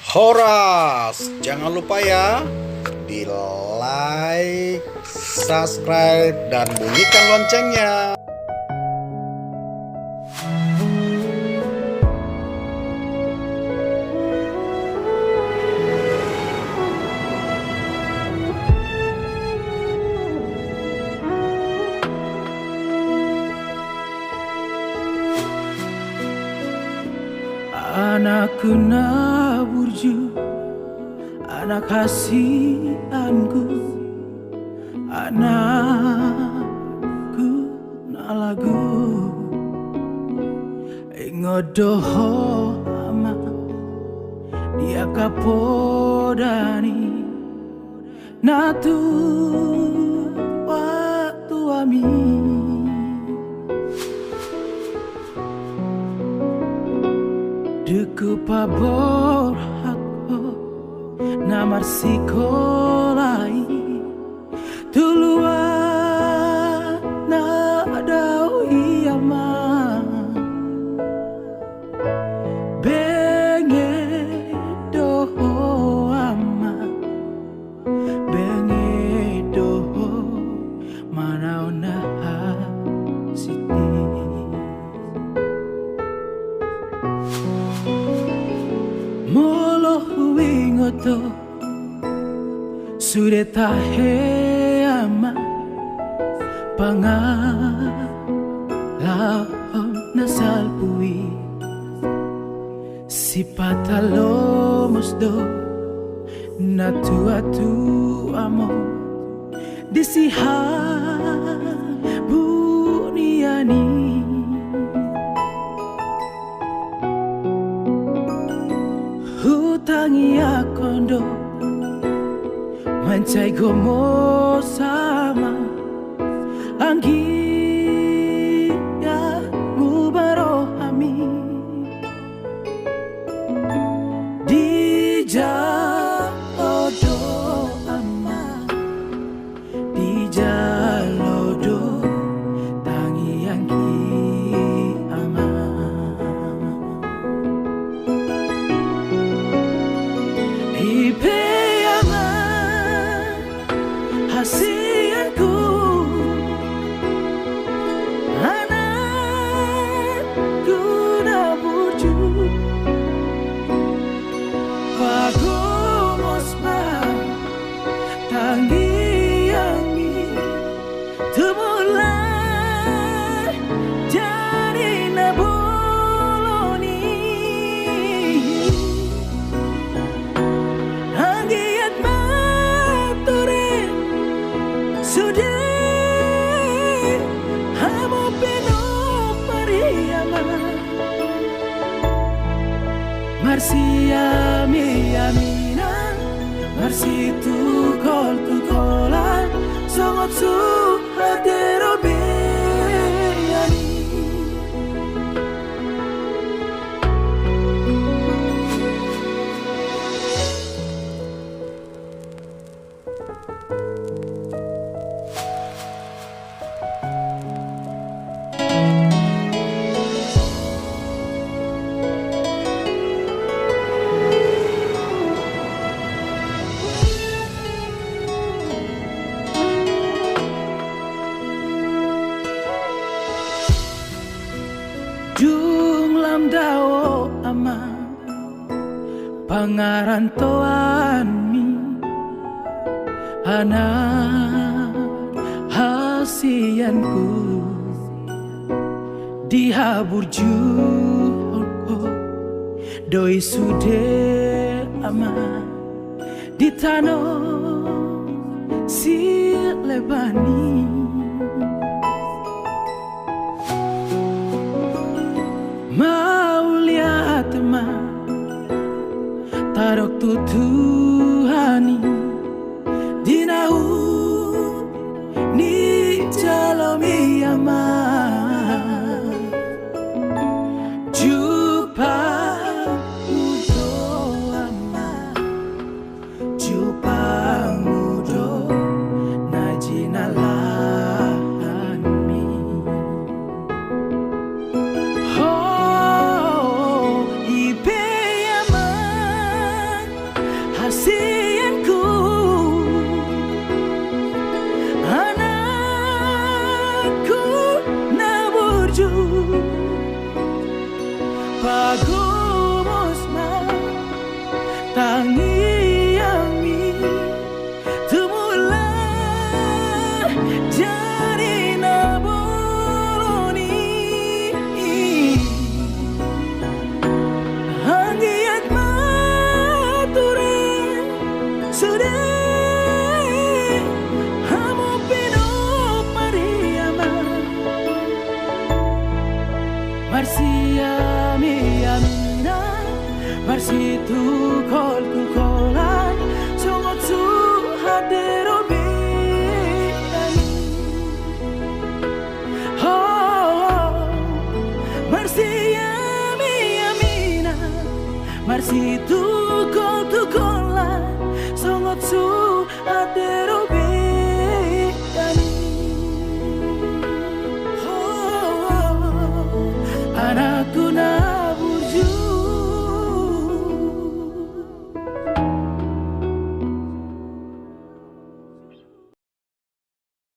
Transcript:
Horas, jangan lupa ya di like, subscribe, dan bunyikan loncengnya. Anakku Naburju, anak hasianku, anakku Nalagu, ingodoho ama dia kapodani, natu waktu amin. Duku pabor hakko namar sikolai tulua na adau iyama benge doho ama benge doho manau na siti. Molo wingoto sureta he ama pangalahon nasalpui si patalo musdo na tu amo disiha buniani. Hutangi akondo mancai gomo sama anggi ya mubaro ami dija odo ama dija lodo tangi anggi ama. Hasianku, anakku Naburju, Wagomos ma tanggiangi tumulai jadi naboloni anggiat maturin sudah hamo peno pariyama marsia mi amina marsi tu kolan songot su hadero beyani. Junglam dao ama pangarantoan mi anak hasianku dihaburju doi sude ama ditano si lebani. Mau lihat ma tarok tutuhani dinau ni jalomi ama jupa mudo ama jupa mudo najinalan mi. Oh, ipe ama Marsi tu kolan Songot su hadero bidani Oh Marsi yami yamina Marsi tu kolan Songot su hadero